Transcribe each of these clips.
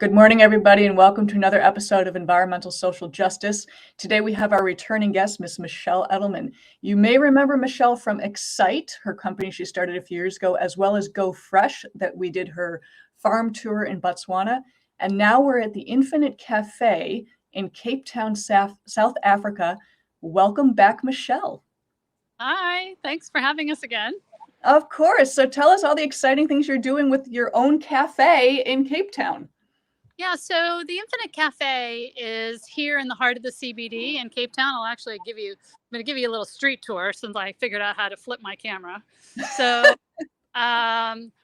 Good morning, everybody, and welcome to another episode of Environmental Social Justice. Today we have our returning guest, Ms. Michelle Edelman. You may remember Michelle from Excite, her company she started a few years ago, as well as Go Fresh, that we did her farm tour in Botswana. And now we're at the Infinite Café in Cape Town, South Africa. Welcome back, Michelle. Hi, thanks for having us again. Of course. So tell us all the exciting things you're doing with your own cafe in Cape Town. Yeah, so the Infinite Café is here in the heart of the CBD in Cape Town. I'm going to give you a little street tour since I figured out how to flip my camera. So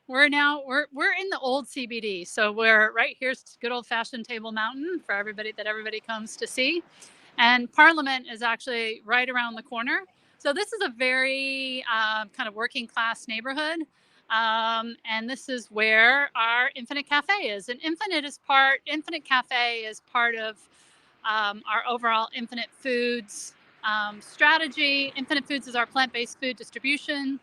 we're in the old CBD. So we're right here's good old fashioned Table Mountain for everybody comes to see. And Parliament is actually right around the corner. So this is a very kind of working class neighborhood. And this is where our Infinite Café is. And Infinite Café is part of our overall Infinite Foods strategy. Infinite Foods is our plant-based food distribution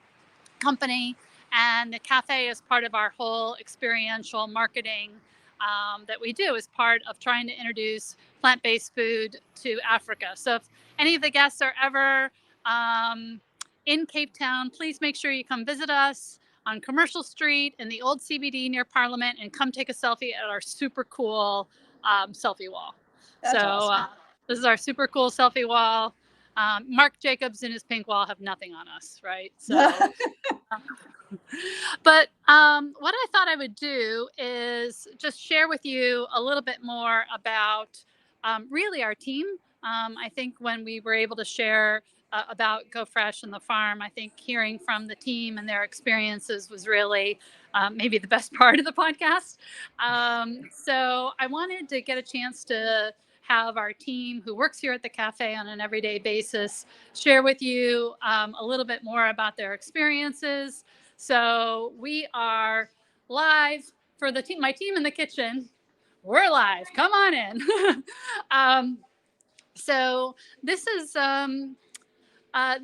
company. And the cafe is part of our whole experiential marketing that we do as part of trying to introduce plant-based food to Africa. So if any of the guests are ever in Cape Town, please make sure you come visit us on Commercial Street in the old CBD near Parliament and come take a selfie at our super cool selfie wall. That's awesome. This is our super cool selfie wall. Marc Jacobs and his pink wall have nothing on us, right? So, but what I thought I would do is just share with you a little bit more about really our team. I think when we were able to share about Go Fresh and the farm, I think hearing from the team and their experiences was really maybe the best part of the podcast. So I wanted to get a chance to have our team who works here at the cafe on an everyday basis share with you a little bit more about their experiences. So we are live for the team, my team in the kitchen. We're live. Come on in. So this is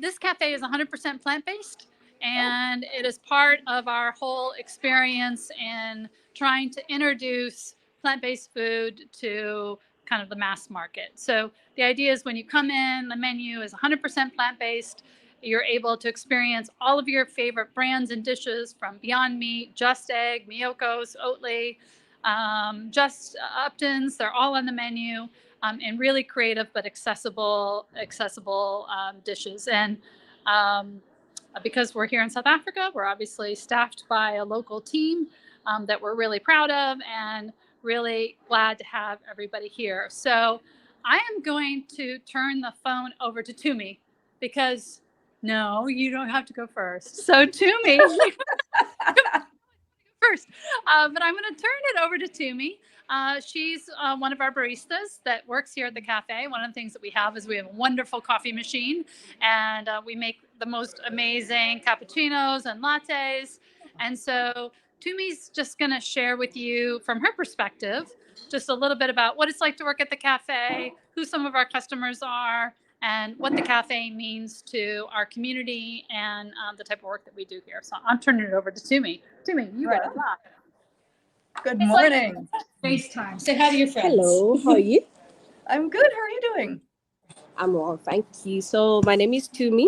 this cafe is 100% plant-based, and it is part of our whole experience in trying to introduce plant-based food to kind of the mass market. So the idea is when you come in, the menu is 100% plant-based. You're able to experience all of your favorite brands and dishes from Beyond Meat, Just Egg, Miyoko's, Oatly, Just Upton's. They're all on the menu. And really creative but accessible dishes. And because we're here in South Africa, we're obviously staffed by a local team that we're really proud of and really glad to have everybody here. So I am going to turn the phone over to Tumi because no, you don't have to go first. So Tumi, first, but I'm going to turn it over to Tumi. She's one of our baristas that works here at the cafe. One of the things that we have is we have a wonderful coffee machine, and we make the most amazing cappuccinos and lattes. And so Tumi's just going to share with you from her perspective just a little bit about what it's like to work at the cafe, who some of our customers are, and what the cafe means to our community and the type of work that we do here. So I'm turning it over to Tumi. Tumi, you got it. Good morning. Like FaceTime. Say hi to your friends. Hello, how are you? I'm good. How are you doing? I'm well, thank you. So my name is Tumi.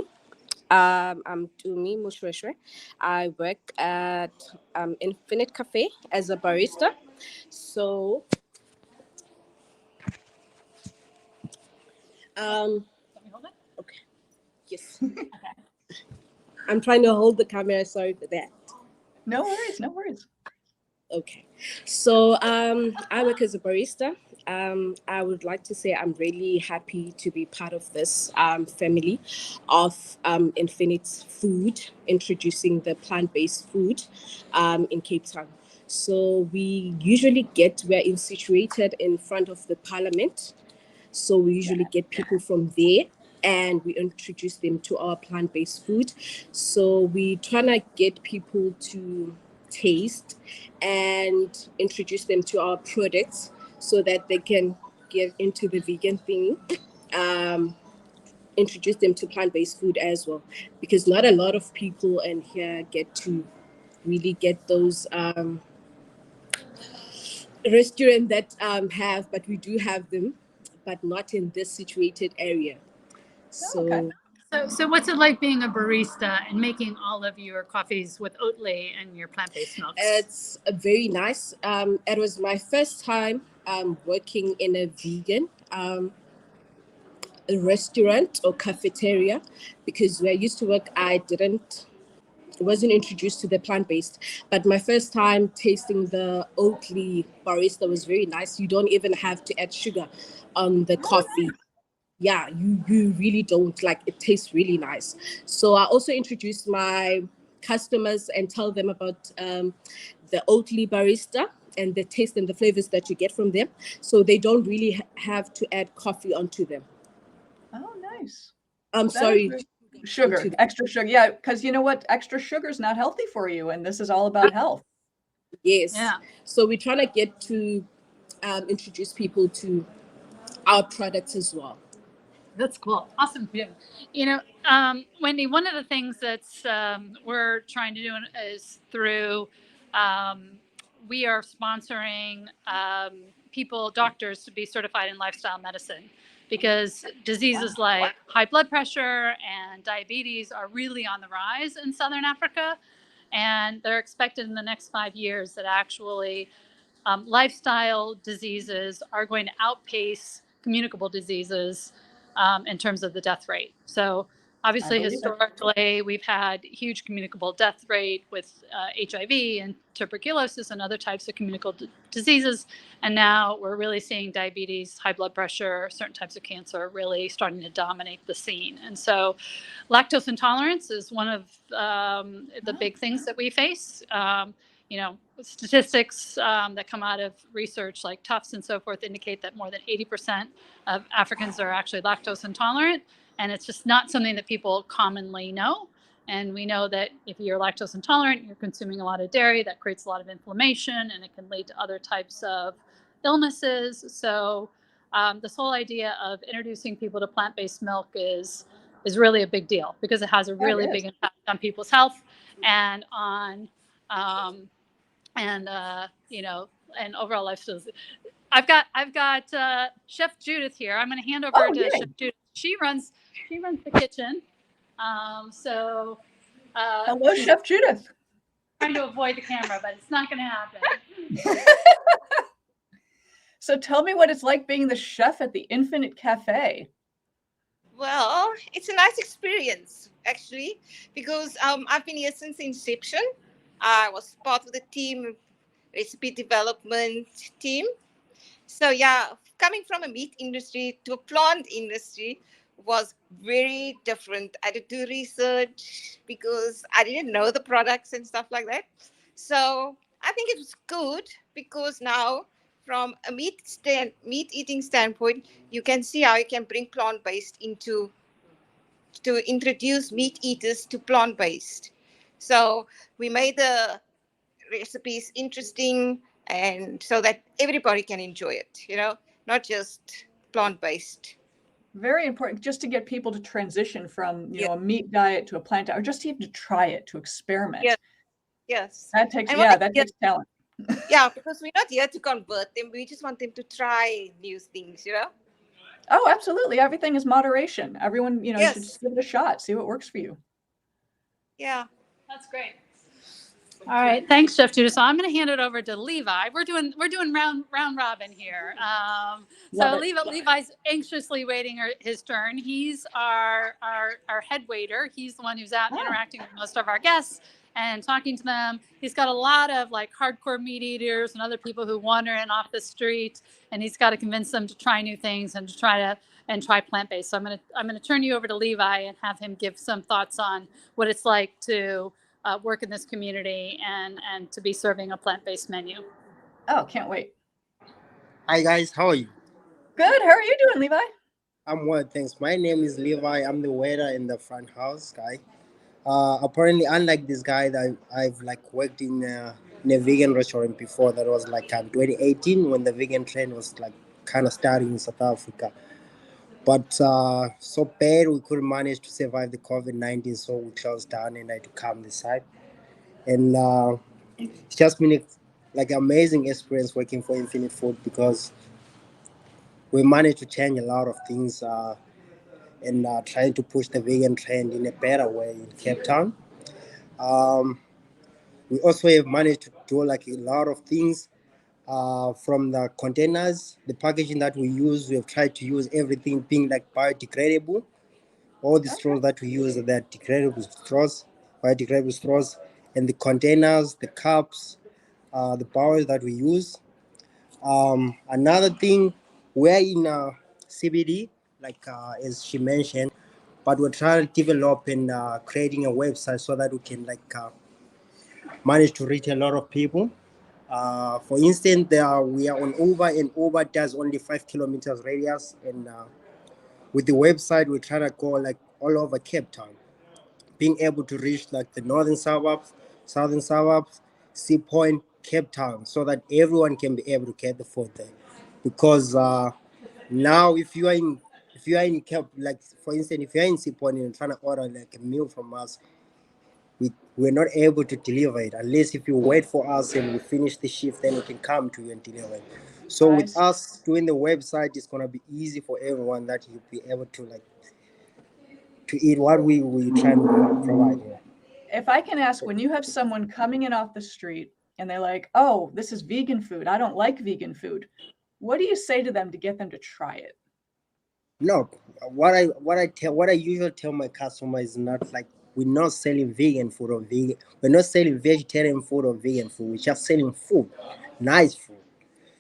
I'm Tumi Mushweshwe. I work at Infinite Cafe as a barista. So Let me hold it. okay. Yes. Okay. I'm trying to hold the camera, sorry for that. No worries, no worries. Okay. So I work as a barista. I would like to say I'm really happy to be part of this family of Infinite Food, introducing the plant-based food in Cape Town. So we're situated in front of the Parliament. So we usually get people from there and we introduce them to our plant-based food. So we try to get people to taste and introduce them to our products so that they can get into the vegan thing, introduce them to plant-based food as well, because not a lot of people in here get to really get those restaurant that have, but we do have them, but not in this situated area. So, So what's it like being a barista and making all of your coffees with Oatly and your plant-based milks? It's very nice. It was my first time working in a vegan restaurant or cafeteria, because where I used to work, I wasn't introduced to the plant-based, but my first time tasting the Oatly barista was very nice. You don't even have to add sugar on the coffee. Yeah, you really don't. Like, it tastes really nice. So I also introduced my customers and tell them about the Oatly barista and the taste and the flavors that you get from them. So they don't really have to add coffee onto them. Oh, nice. Sorry. Sugar, extra sugar. Yeah, because you know what? Extra sugar is not healthy for you, and this is all about health. Yes. Yeah. So we're trying to get to introduce people to our products as well. That's cool. Awesome. You know, Wendy, one of the things that's we're trying to do is through we are sponsoring doctors to be certified in lifestyle medicine, because diseases like high blood pressure and diabetes are really on the rise in Southern Africa. And they're expected in the next 5 years that actually lifestyle diseases are going to outpace communicable diseases in terms of the death rate. So obviously, historically, we've had huge communicable death rate with HIV and tuberculosis and other types of communicable diseases. And now we're really seeing diabetes, high blood pressure, certain types of cancer really starting to dominate the scene. And so lactose intolerance is one of the big things that we face. You know, statistics that come out of research like Tufts and so forth indicate that more than 80% of Africans are actually lactose intolerant. And it's just not something that people commonly know. And we know that if you're lactose intolerant, you're consuming a lot of dairy, that creates a lot of inflammation, and it can lead to other types of illnesses. So this whole idea of introducing people to plant-based milk is really a big deal, because it has a really big impact on people's health and on you know, and overall lifestyles. I've got Chef Judith here. I'm going to hand over to Chef Judith. She runs the kitchen. Hello, Chef Judith. Trying to avoid the camera, but it's not going to happen. So tell me what it's like being the chef at the Infinite Cafe. Well, it's a nice experience, actually, because I've been here since inception. I was part of the team, recipe development team. So yeah, coming from a meat industry to a plant industry was very different. I had to do research because I didn't know the products and stuff like that. So I think it was good, because now from a meat eating standpoint, you can see how you can bring plant-based to introduce meat eaters to plant-based. So we made the recipes interesting, and so that everybody can enjoy it, you know, not just plant-based. Very important, just to get people to transition from, you know, a meat diet to a plant diet, or just even to try it, to experiment. Yes. That takes takes talent. Yeah, because we're not here to convert them. We just want them to try new things, you know? Oh, absolutely. Everything is moderation. Everyone, you know, you should just give it a shot, see what works for you. Yeah. That's great. All right, thanks, Chef Judith. So I'm going to hand it over to Levi. We're doing round robin here. So Levi's anxiously waiting his turn. He's our head waiter. He's the one who's out interacting with most of our guests and talking to them. He's got a lot of like hardcore meat eaters and other people who wander in off the street, and he's got to convince them to try new things and to try plant-based. So I'm going to turn you over to Levi and have him give some thoughts on what it's like to work in this community and to be serving a plant-based menu. Oh, can't wait. Hi guys, how are you? Good. How are you doing, Levi? I'm well, thanks. My name is Levi. I'm the waiter in the front house guy. Apparently, unlike this guy that I've like worked in a vegan restaurant before. That was like 2018 when the vegan trend was like kind of starting in South Africa. But so bad we couldn't manage to survive the COVID-19, so we closed down and I had to come this side. And it's just been like amazing experience working for Infinite Food, because we managed to change a lot of things and trying to push the vegan trend in a better way in Cape Town. We also have managed to do like a lot of things from the containers, the packaging that we use. We have tried to use everything being like biodegradable. All the straws that we use are biodegradable straws, and the containers, the cups, the bowls that we use. Another thing, we're in CBD, like as she mentioned, but we're trying to develop and creating a website so that we can like manage to reach a lot of people. For instance, we are on Uber, and Uber does only 5 kilometers radius, and with the website we're trying to go like all over Cape Town, being able to reach like the northern suburbs, southern suburbs, Sea Point, Cape Town, so that everyone can be able to get the food there. Because now if you are in Cape, like for instance, if you are in Sea Point and you're trying to order like a meal from us, we're not able to deliver it unless if you wait for us and we finish the shift, then we can come to you and deliver it. So with us doing the website, it's gonna be easy for everyone that you'll be able to like to eat what we try to provide here. If I can ask, when you have someone coming in off the street and they're like, oh, this is vegan food, I don't like vegan food, what do you say to them to get them to try it? No, what I usually tell my customers is not like, we're not selling vegan food or vegan. We're not selling vegetarian food or vegan food. We're just selling food, nice food.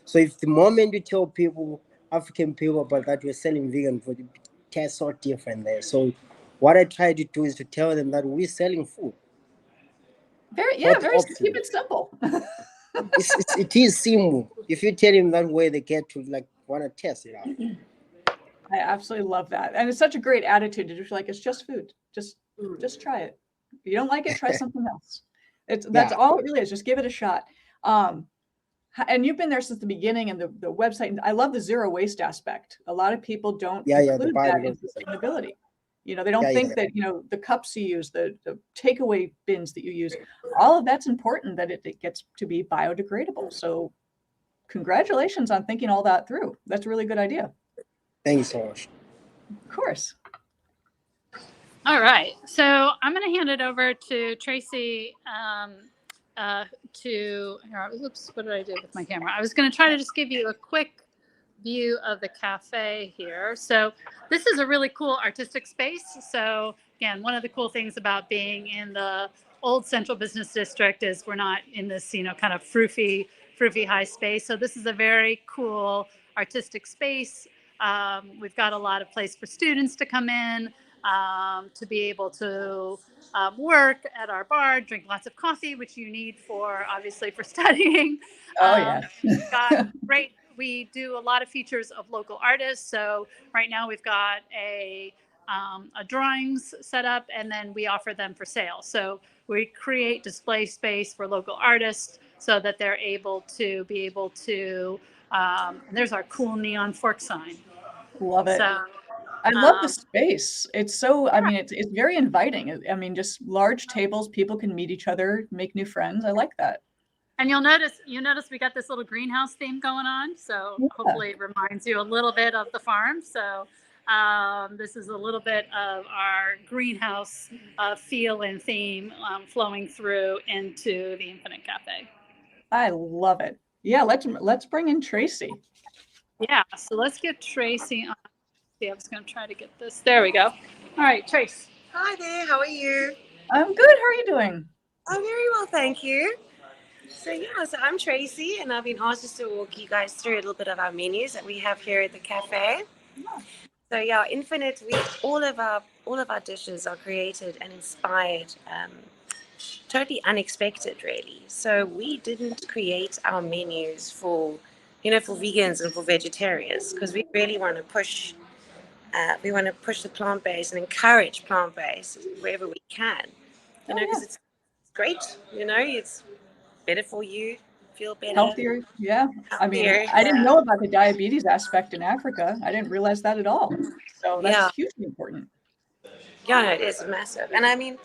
So if the moment you tell people, African people, about that we're selling vegan food, it tastes so different there. So what I try to do is to tell them that we're selling food. Very keep it simple. It is simple. If you tell them that way, they get to like want to test it out. I absolutely love that. And it's such a great attitude to just like, it's just food. Just try it. If you don't like it, try something else. That's all it really is. Just give it a shot. And you've been there since the beginning, and the website. I love the zero waste aspect. A lot of people don't include that in sustainability. You know, they don't think that, you know, the cups you use, the takeaway bins that you use, all of that's important, that it gets to be biodegradable. So congratulations on thinking all that through. That's a really good idea. Thank you so much. Of course. All right. So I'm going to hand it over to Tracy oops, what did I do with my camera? I was going to try to just give you a quick view of the cafe here. So this is a really cool artistic space. So again, one of the cool things about being in the old Central Business District is we're not in this, you know, kind of froofy high space. So this is a very cool artistic space. We've got a lot of place for students to come in, to be able to work at our bar, drink lots of coffee, which you need obviously for studying. Oh, yeah. We've got great. We do a lot of features of local artists. So right now we've got a drawings set up, and then we offer them for sale. So we create display space for local artists so that they're able to and there's our cool neon fork sign. Love it. So, I love the space. It's so, I mean, it's very inviting. I mean, just large tables, people can meet each other, make new friends. I like that. And you'll notice we got this little greenhouse theme going on. So hopefully it reminds you a little bit of the farm. So this is a little bit of our greenhouse feel and theme flowing through into the Infinite Cafe. I love it. Yeah, let's bring in Tracy. Yeah, so let's get Tracy on. I was going to try to get this. There we go. All right, Trace. Hi there. How are you? I'm good. How are you doing? I'm very well, thank you. So I'm Tracy, and I've been asked just to walk you guys through a little bit of our menus that we have here at the cafe. So Infinite, all of our dishes are created and inspired, totally unexpected, really. So we didn't create our menus for vegans and for vegetarians, because we really want to push. We want to push the plant-based and encourage plant-based wherever we can, because it's great. It's better for you, feel better, healthier. Yeah, I mean, I didn't know about the diabetes aspect in Africa. I didn't realize that at all. So that's hugely important. Yeah, no, it is massive. And I mean,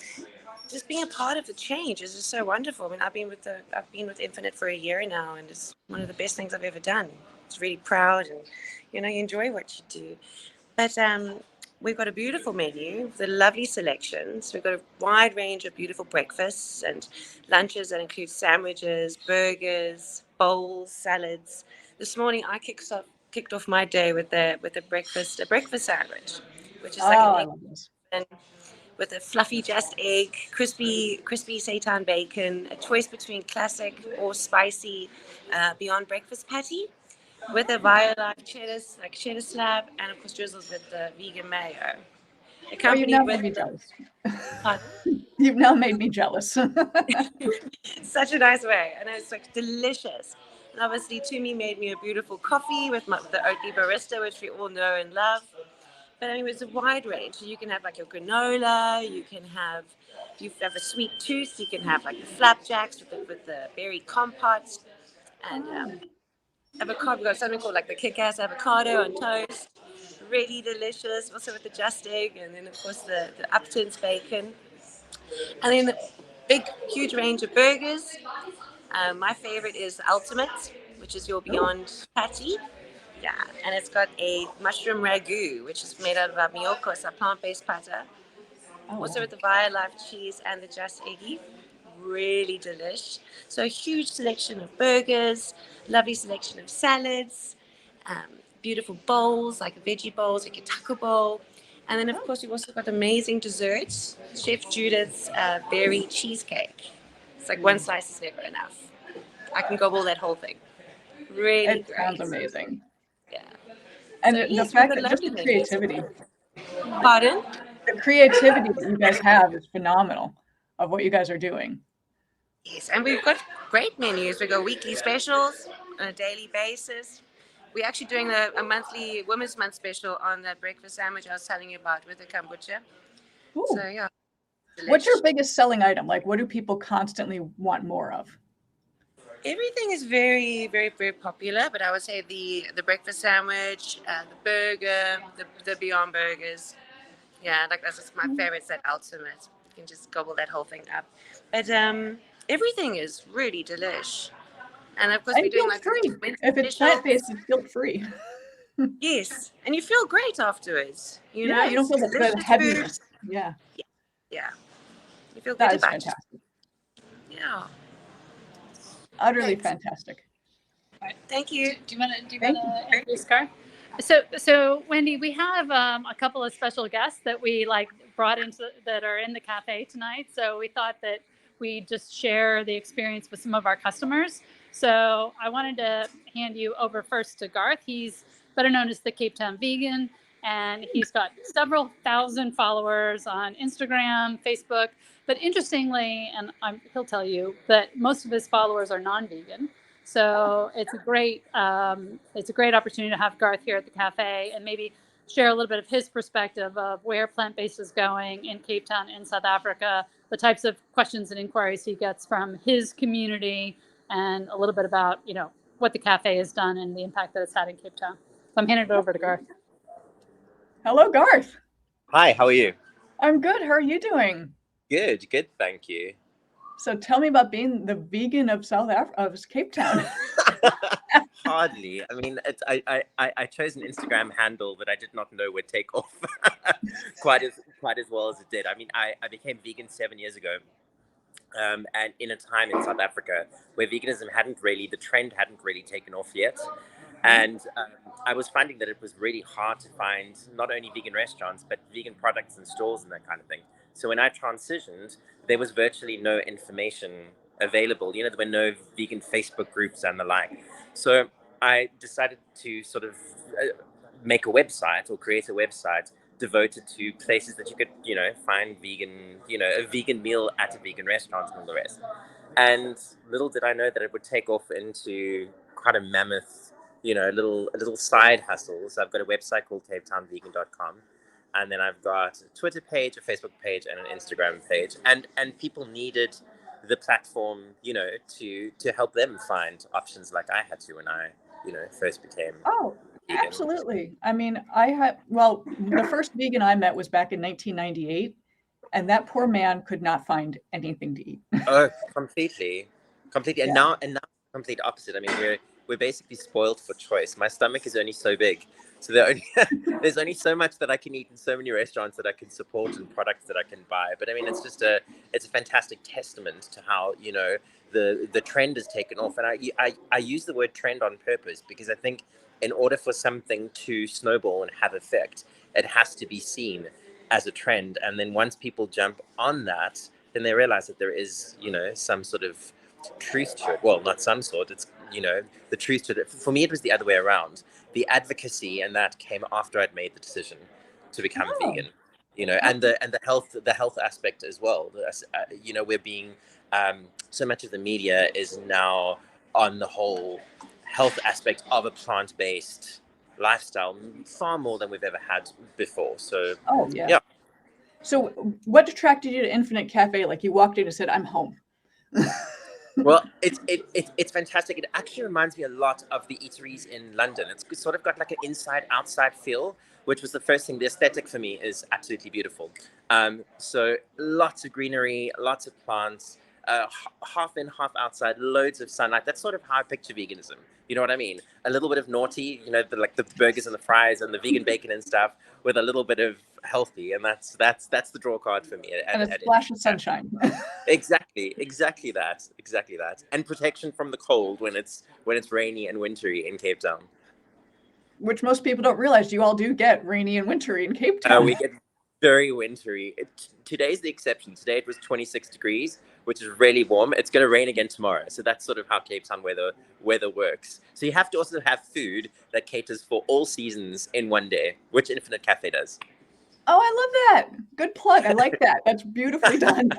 just being a part of the change is just so wonderful. I mean, I've been with Infinite for a year now, and it's one of the best things I've ever done. It's really proud, and you enjoy what you do. But we've got a beautiful menu with lovely selections. We've got a wide range of beautiful breakfasts and lunches that include sandwiches, burgers, bowls, salads. This morning I kicked off my day with a breakfast sandwich, which is like Oh, an I egg love this. with a fluffy just egg, crispy seitan bacon, a choice between classic or spicy Beyond Breakfast patty, with a violet cheddar slab, and of course drizzled with the vegan mayo. Oh, you've Accompanied now made with me jealous. pardon? You've now made me jealous. Such a nice way, and it's like delicious. And obviously, Tumi made me a beautiful coffee with the Oatly barista, which we all know and love. But I mean, it's a wide range. So you can have like your granola. You can have, if you have a sweet tooth, you can have like the flapjacks with the berry compote, and avocado. We've got something called like the kick-ass avocado on toast. Really delicious. Also with the just egg, and then of course the Upton's bacon, and then the big huge range of burgers. My favorite is the Ultimate, which is your Beyond patty. Yeah, and it's got a mushroom ragu, which is made out of 𝑧𝒉𝒂𝒎𝒊𝒏𝒈, a plant-based butter. Oh, Also wow. with the Via Life cheese and the Just Eggy. Really delish. So a huge selection of burgers, lovely selection of salads, beautiful bowls, like veggie bowls, like a taco bowl. And then, of course, we've also got amazing desserts. Chef Judith's berry cheesecake. It's like one slice is never enough. I can gobble that whole thing. Really It great. sounds amazing. Yeah. And So, the yes, we've fact got that just lovely the menus. creativity, Pardon? the creativity that you guys have is phenomenal of what you guys are doing. Yes, and we've got great menus. We've got weekly specials on a daily basis. We're actually doing a monthly Women's Month special on the breakfast sandwich I was telling you about with the kombucha. Ooh. So, yeah. What's your Delish. biggest selling item? Like, what do people constantly want more of? Everything is very, very, very popular, but I would say the breakfast sandwich, the burger, the Beyond Burgers. Yeah, like that's just my favorite. That Ultimate. You can just gobble that whole thing up. But everything is really delish. And of course, And we're doing like guilt-free. winter If it's specials. plant-based, it's guilt-free. Yes, and you feel great afterwards. Yeah, you don't It's feel the delicious heaviness. food. Yeah, Yeah, you feel that good is about it. fantastic. Yeah. Utterly Thanks. fantastic. Thank you. Do you want to Thank introduce Gar? So Wendy, we have a couple of special guests that we brought into that are in the cafe tonight. So we thought that we just share the experience with some of our customers. So I wanted to hand you over first to Garth. He's better known as the Cape Town Vegan, and he's got several thousand followers on Instagram, Facebook. But interestingly, and he'll tell you that most of his followers are non-vegan. So it's a great opportunity to have Garth here at the cafe and maybe share a little bit of his perspective of where plant-based is going in Cape Town in South Africa, the types of questions and inquiries he gets from his community, and a little bit about what the cafe has done and the impact that it's had in Cape Town. So I'm handing it over to Garth. Hello, Garth. Hi, how are you? I'm good. How are you doing? Good, thank you. So tell me about being the vegan of Cape Town. Hardly. I mean, I chose an Instagram handle that I did not know would take off quite as well as it did. I mean, I became vegan 7 years ago, and in a time in South Africa where veganism the trend hadn't really taken off yet. And I was finding that it was really hard to find not only vegan restaurants, but vegan products and stores and that kind of thing. So when I transitioned, there was virtually no information available. There were no vegan Facebook groups and the like. So I decided to sort of make a website or create a website devoted to places that you could, find vegan, a vegan meal at a vegan restaurant and all the rest. And little did I know that it would take off into quite a mammoth, a little side hustle. So I've got a website called CapeTownVegan.com. And then I've got a Twitter page, a Facebook page, and an Instagram page. And people needed the platform, to help them find options like I had to when I, first became Oh, vegan. absolutely. I mean, the first vegan I met was back in 1998. and that poor man could not find anything to eat. Oh, completely. And Yeah. now complete opposite. I mean, we're basically spoiled for choice. My stomach is only so big, so there's only so much that I can eat in so many restaurants that I can support and products that I can buy. But I mean, it's a fantastic testament to how, you know, the trend has taken off. And I use the word trend on purpose, because I think in order for something to snowball and have effect, it has to be seen as a trend. And then once people jump on that, then they realize that there is, you know, some sort of truth to it. Well, not some sort, it's, you know, the truth to it. For me, it was the other way around. The advocacy and that came after I'd made the decision to become vegan, you know, and the health aspect as well. You know, we're being, so much of the media is now on the whole health aspect of a plant-based lifestyle, far more than we've ever had before. So, yeah. So what attracted you to Infinite Cafe? Like, you walked in and said, I'm home. Well, it's fantastic. It actually reminds me a lot of the eateries in London. It's sort of got like an inside-outside feel, which was the first thing. The aesthetic for me is absolutely beautiful. So lots of greenery, lots of plants, half in, half outside, loads of sunlight. That's sort of how I picture veganism. You know what I mean? A little bit of naughty, you know, like the burgers and the fries and the vegan bacon and stuff, with a little bit of healthy, and that's the draw card for me. And a splash of sunshine. Exactly that, and protection from the cold when it's rainy and wintry in Cape Town. Which most people don't realize. You all do get rainy and wintry in Cape Town. We get very wintry. Today's the exception. Today it was 26 degrees, which is really warm. It's going to rain again tomorrow. So that's sort of how Cape Town weather works. So you have to also have food that caters for all seasons in one day, which Infinite Cafe does. Oh, I love that. Good plug. I like that. That's beautifully done.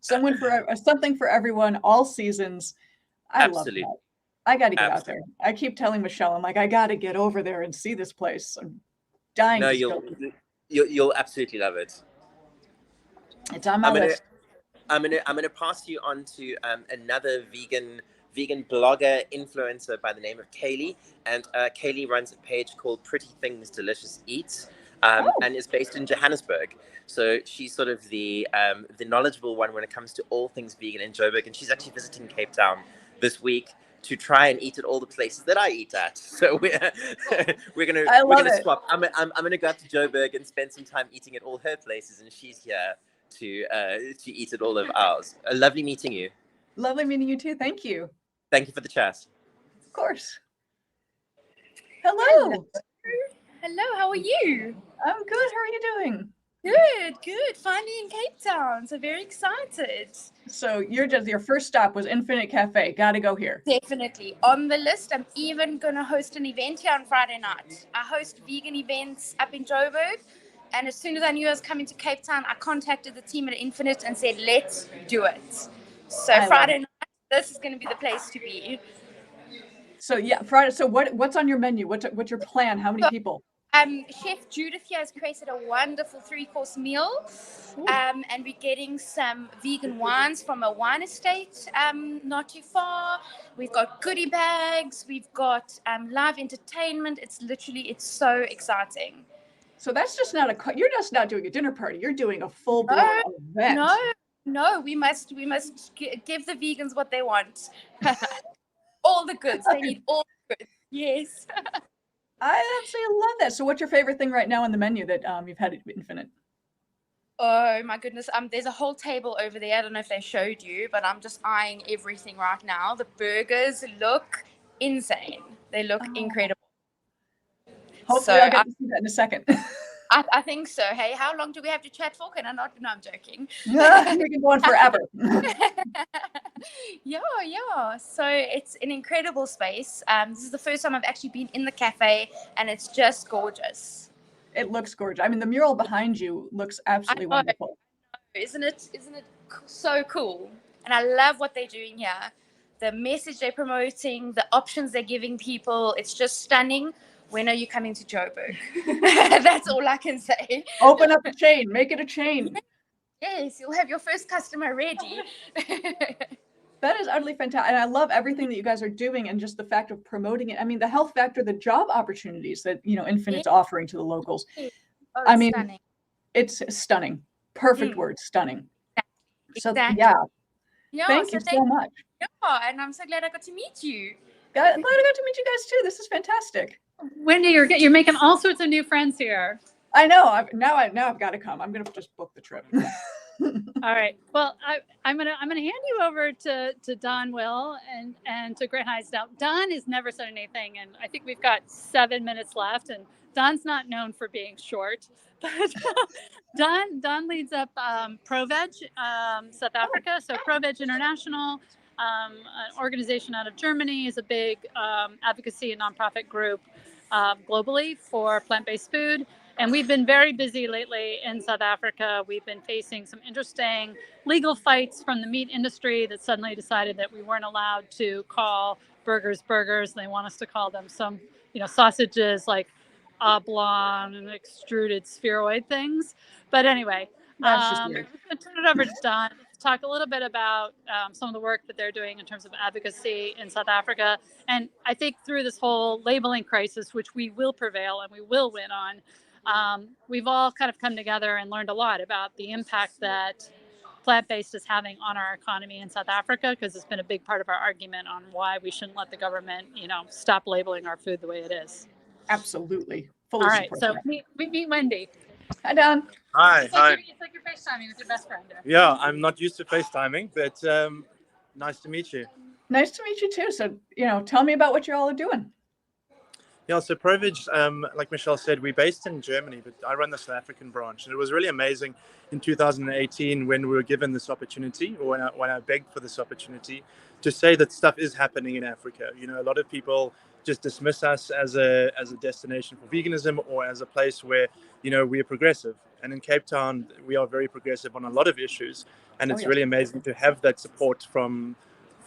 Something for everyone, all seasons. I Absolutely. love that. I got to get out there. I keep telling Michelle, I'm like, I got to get over there and see this place. I'm dying. No, to you'll absolutely love it. It's on my list. I'm gonna pass you on to another vegan blogger influencer by the name of Kaylee, and Kaylee runs a page called Pretty Things Delicious Eats, and is based in Johannesburg. So she's sort of the knowledgeable one when it comes to all things vegan in Joburg, and she's actually visiting Cape Town this week to try and eat at all the places that I eat at. So we're gonna swap. I'm gonna go out to Joburg and spend some time eating at all her places, and she's here to eat at all of ours. Lovely meeting you. Lovely meeting you too. Thank you. Thank you for the chat. Of course. Hello. Hello, how are you? I'm good. How are you doing? Good. Finally in Cape Town, so very excited. So your first stop was Infinite Cafe. Got to go here. Definitely on the list. I'm even gonna host an event here on Friday night. I host vegan events up in Joburg, and as soon as I knew I was coming to Cape Town, I contacted the team at Infinite and said, let's do it. So Friday night, this is gonna be the place to be. So yeah, Friday. So what's on your menu? What's your plan? How many people? Chef Judith here has created a wonderful 3-course meal, and we're getting some vegan wines from a wine estate not too far. We've got goodie bags, we've got live entertainment. It's so exciting. So that's just you're just not doing a dinner party. You're doing a full-blown event. No, we must give the vegans what they want. All the goods. They need all the goods. Yes. I absolutely love that. So what's your favorite thing right now on the menu that you've had at Infinite? Oh my goodness. There's a whole table over there. I don't know if they showed you, but I'm just eyeing everything right now. The burgers look insane. They look incredible. Hopefully I'll get to see that in a second. I think so. Hey, how long do we have to chat for? Can I not? No, I'm joking. We can go on forever. Yeah. So it's an incredible space. This is the first time I've actually been in the cafe, and it's just gorgeous. It looks gorgeous. I mean, the mural behind you looks absolutely wonderful. Isn't it so cool? And I love what they're doing here. The message they're promoting, the options they're giving people. It's just stunning. When are you coming to Joburg? That's all I can say. Open up a chain. Make it a chain. Yes, you'll have your first customer ready. That is utterly fantastic. And I love everything that you guys are doing and just the fact of promoting it. I mean, the health factor, the job opportunities that, Infinite's offering to the locals. I mean, It's stunning. Perfect word, stunning. So Exactly. yeah, Yeah, thank you so much. Yeah, and I'm so glad I got to meet you. Glad I got to meet you guys too. This is fantastic. Wendy, you're making all sorts of new friends here. I know. Now I've got to come. I'm gonna just book the trip. All right. Well, I'm gonna hand you over to Don Will and to Grant Hines. Now, Don has never said anything, and I think we've got 7 minutes left. And Don's not known for being short, but Don leads up 𝒕𝒕𝒔 South Africa. So 𝒕𝒕𝒔 International, an organization out of Germany, is a big advocacy and nonprofit group globally for plant-based food. And we've been very busy lately in South Africa. We've been facing some interesting legal fights from the meat industry that suddenly decided that we weren't allowed to call burgers burgers. They want us to call them some, sausages like oblong and extruded spheroid things. But anyway, That's just weird. I'm going to turn it over to Don to talk a little bit about some of the work that they're doing in terms of advocacy in South Africa. And I think through this whole labeling crisis, which we will prevail and we will win on, we've all kind of come together and learned a lot about the impact that plant-based is having on our economy in South Africa, because it's been a big part of our argument on why we shouldn't let the government, stop labeling our food the way it is. Absolutely. Fully All right, support so that. meet Wendy. Hi, Don. Hi, It's hi. like you're FaceTiming with your best friend. Yeah, I'm not used to FaceTiming, but nice to meet you. Nice to meet you too. So, tell me about what you all are doing. Yeah, so 𝒕𝒕🔥, like Michelle said, we're based in Germany, but I run the South African branch. And it was really amazing in 2018 when we were given this opportunity, or when I begged for this opportunity, to say that stuff is happening in Africa. A lot of people just dismiss us as a destination for veganism, or as a place where, we are progressive. And in Cape Town, we are very progressive on a lot of issues. And it's really amazing to have that support from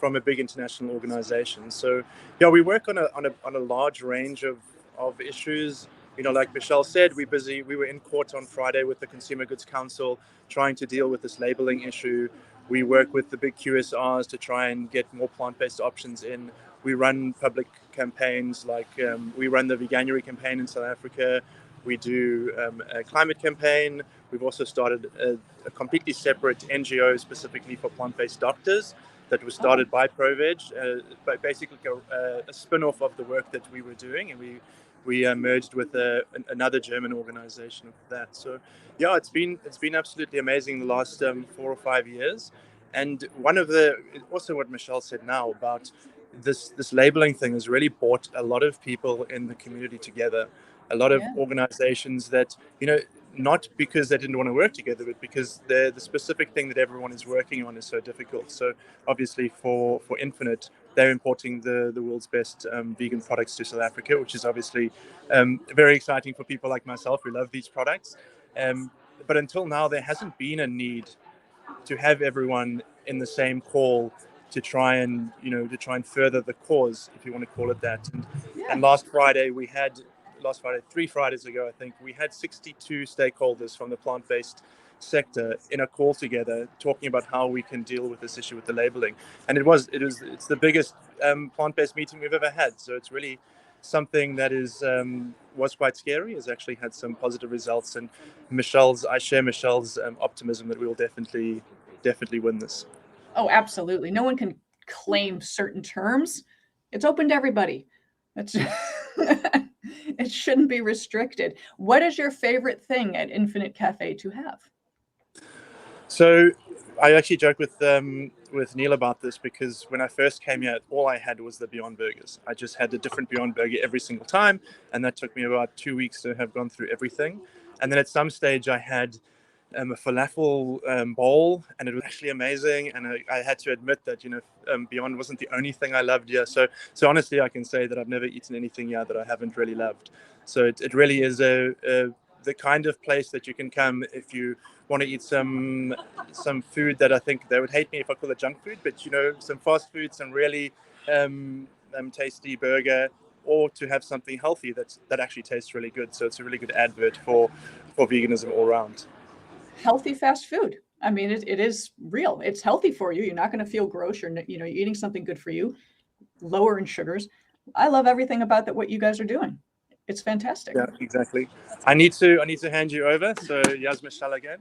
a big international organization. So yeah, we work on a large range of issues. Like Michelle said, we're busy. We were in court on Friday with the Consumer Goods Council trying to deal with this labeling issue. We work with the big QSRs to try and get more plant-based options in. We run public campaigns, like we run the 𝑗𝒊𝒕𝒕𝒍𝒆 campaign in South Africa. We do a climate campaign. We've also started a completely separate NGO specifically for plant-based doctors that was started by 𝒕𝒕𝒔, but basically a spin-off of the work that we were doing, and we merged with another German organization of that. So yeah, it's been absolutely amazing the last 4 or 5 years. And also what Michelle said now about this labeling thing has really brought a lot of people in the community together, a lot of organizations that, not because they didn't want to work together, but because the specific thing that everyone is working on is so difficult. So obviously for Infinite, they're importing the world's best vegan products to South Africa, which is obviously very exciting for people like myself who love these products. But until now, there hasn't been a need to have everyone in the same call to try and further the cause, if you want to call it that. And last Friday, 3 Fridays ago, I think, we had 62 stakeholders from the plant-based sector in a call together talking about how we can deal with this issue with the labeling. And it's the biggest plant-based meeting we've ever had. So it's really something that was quite scary, has actually had some positive results. And I share Michelle's optimism that we will definitely win this. Oh, absolutely. No one can claim certain terms. It's open to everybody. That's it shouldn't be restricted. What is your favorite thing at Infinite Cafe to have? So I actually joke with Neil about this, because when I first came here, all I had was the Beyond Burgers. I just had a different Beyond Burger every single time, and that took me about 2 weeks to have gone through everything. And then at some stage I had a falafel bowl, and it was actually amazing. And I had to admit that Beyond wasn't the only thing I loved here. So honestly, I can say that I've never eaten anything here that I haven't really loved. So it really is the kind of place that you can come if you want to eat some food that I think they would hate me if I call it junk food, but some fast food, some really tasty burger, or to have something healthy that actually tastes really good. So it's a really good advert for veganism all around. Healthy fast food. I mean, it is real. It's healthy for you. You're not going to feel gross. You're eating something good for you, lower in sugars. I love everything about that, what you guys are doing. It's fantastic. Yeah, exactly. I need to hand you over. So 𝑤𝒊𝒕𝒕𝒍𝒆 again.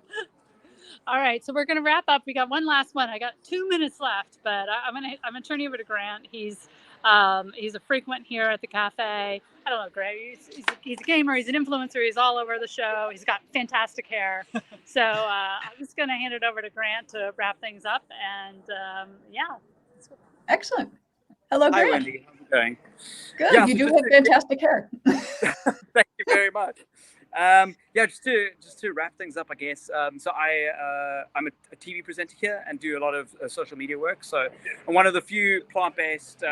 All right, so we're going to wrap up. We got one last one. I got 2 minutes left, but I'm gonna turn you over to Grant. He's a frequent here at the cafe. I don't know, Grant. He's a gamer. He's an influencer. He's all over the show. He's got fantastic hair. So I'm just going to hand it over to Grant to wrap things up. And yeah. Excellent. Hello, Hi, Grant. Wendy. How's it going? Good. Yeah, You so do just have fantastic hair. Thank you very much. Yeah, just to wrap things up, I guess. So I'm a TV presenter here and do a lot of social media work. So I'm one of the few plant-based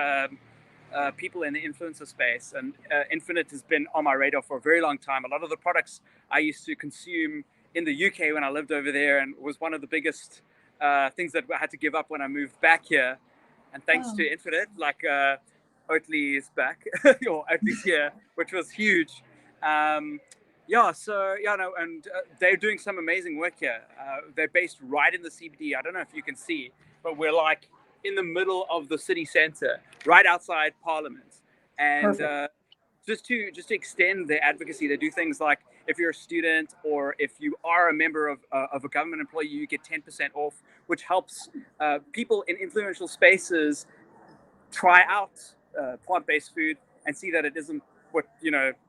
people in the influencer space, and Infinite has been on my radar for a very long time. A lot of the products I used to consume in the UK when I lived over there, and was one of the biggest things that I had to give up when I moved back here. And thanks to Infinite, like Oatly is back, or Oatly's here, which was huge. Yeah, so yeah, no, and they're doing some amazing work here. They're based right in the CBD. I don't know if you can see, but we're like in the middle of the city center, right outside Parliament. And just to extend their advocacy, they do things like if you're a student or if you are a member of a government employee, you get 10% off, which helps people in influential spaces try out plant-based food and see that it isn't what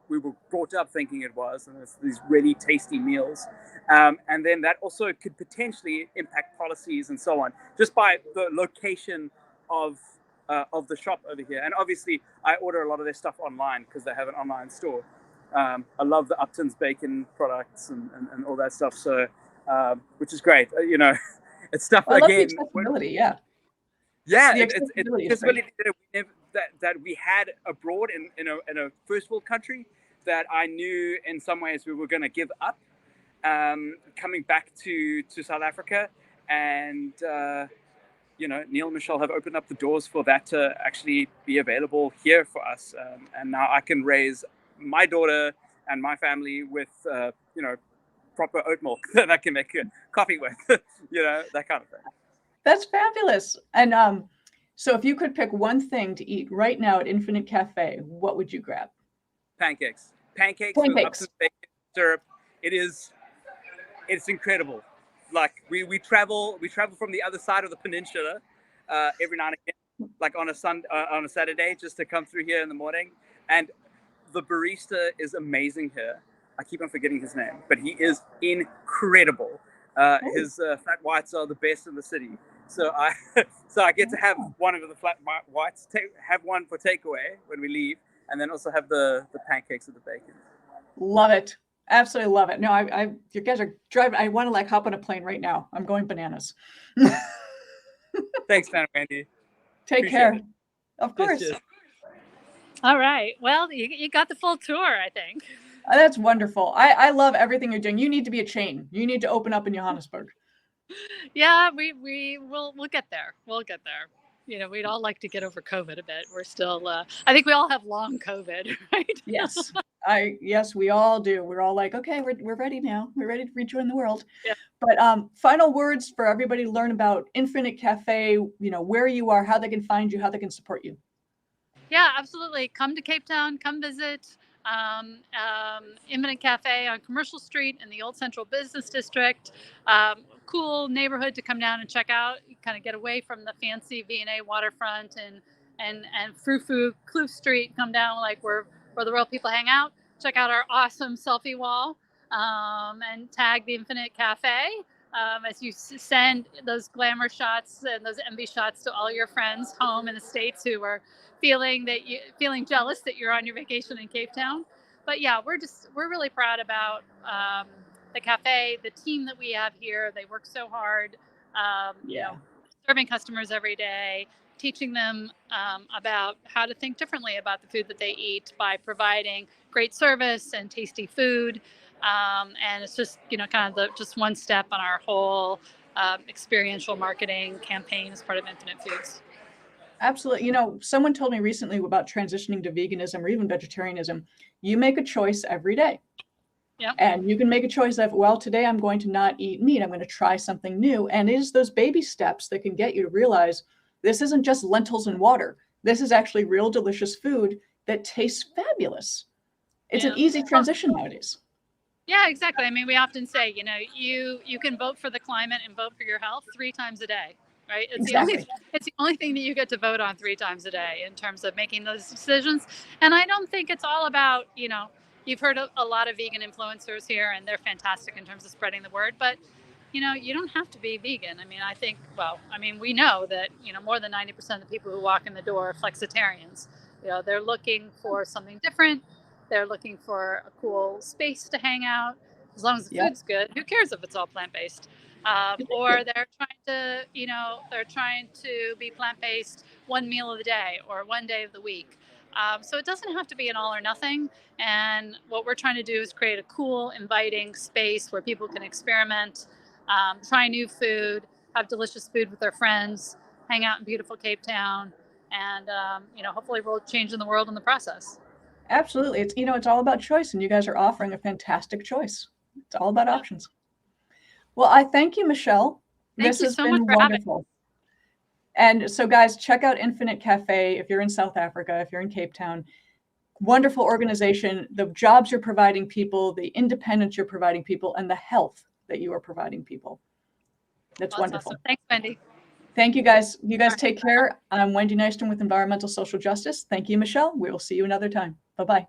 we were brought up thinking it was, and it's these really tasty meals. And then that also could potentially impact policies and so on, just by the location of the shop over here. And obviously, I order a lot of their stuff online because they have an online store. I love the Upton's bacon products and all that stuff. So, which is great. It's stuff I love the again. accessibility, yeah. Yeah, The it's accessibility is accessibility that we had abroad in a first world country that I knew in some ways we were going to give up coming back to South Africa. And Neil and Michelle have opened up the doors for that to actually be available here for us. And now I can raise my daughter and my family with proper oat milk that I can make coffee with, that kind of thing. That's fabulous. And so if you could pick one thing to eat right now at Infinite Cafe, what would you grab? Pancakes with Upton's bacon syrup. It's incredible. Like we travel from the other side of the peninsula every now and again, like on a Saturday, just to come through here in the morning. And the barista is amazing here. I keep on forgetting his name, but he is incredible. His flat whites are the best in the city. So I get to have one of the flat whites, have one for takeaway when we leave, and then also have the pancakes with the bacon. Love it. Absolutely love it. No, you guys are driving. I want to hop on a plane right now. I'm going bananas. Thanks, man, Wendy. Take care. Of course. Cheers. All right. Well, you got the full tour, I think. That's wonderful. I love everything you're doing. You need to be a chain. You need to open up in Johannesburg. Yeah, we'll get there. We'll get there. We'd all like to get over COVID a bit. We're still, I think we all have long COVID, right? Yes. Yes, we all do. We're all like, okay, we're ready now. We're ready to rejoin the world. Yeah. But final words for everybody to learn about Infinite Cafe, where you are, how they can find you, how they can support you. Yeah, absolutely. Come to Cape Town, come visit Infinite Cafe on Commercial Street in the Old Central Business District. Cool neighborhood to come down and check out. You kind of get away from the fancy V&A waterfront and frou-frou Kloof Street. Come down like where the real people hang out. Check out our awesome selfie wall and tag the Infinite Cafe as you send those glamour shots and those envy shots to all your friends home in the States who are feeling jealous that you're on your vacation in Cape Town. But yeah, we're really proud about the cafe, the team that we have here. They work so hard, serving customers every day, teaching them about how to think differently about the food that they eat by providing great service and tasty food. And it's just, kind of just one step on our whole experiential marketing campaign as part of Infinite Foods. Absolutely. Someone told me recently about transitioning to veganism or even vegetarianism. You make a choice every day. Yeah. And you can make a choice of, well, today I'm going to not eat meat. I'm going to try something new. And it is those baby steps that can get you to realize this isn't just lentils and water. This is actually real delicious food that tastes fabulous. It's Yeah. an easy transition nowadays. Yeah, exactly. I mean, we often say, you know, you can vote for the climate and vote for your health 3 times a day, right? Exactly. It's the only thing that you get to vote on 3 times a day in terms of making those decisions. And I don't think it's all about, you know, you've heard a lot of vegan influencers here, and they're fantastic in terms of spreading the word, but you know, you don't have to be vegan. I mean, I think, well, I mean, we know that, you know, more than 90% of the people who walk in the door are flexitarians. You know, they're looking for something different. They're looking for a cool space to hang out. As long as the Yep. food's good, who cares if it's all plant-based? Or they're trying to, you know, they're trying to be plant-based 1 meal of the day or 1 day of the week. So it doesn't have to be an all or nothing. And what we're trying to do is create a cool, inviting space where people can experiment, try new food, have delicious food with their friends, hang out in beautiful Cape Town, and you know, hopefully we'll change in the world in the process. Absolutely. It's, you know, it's all about choice, and you guys are offering a fantastic choice. It's all about options. Well, I thank you, Michelle. Thank This you has so been much for having me. wonderful. And so, guys, check out Infinite Cafe if you're in South Africa, if you're in Cape Town. Wonderful organization. The jobs you're providing people, the independence you're providing people, and the health that you are providing people. That's wonderful. Awesome. Thanks, Wendy. Thank you, guys. You guys take care. I'm Wendy Nystrom with Environmental Social Justice. Thank you, Michelle. We will see you another time. Bye-bye.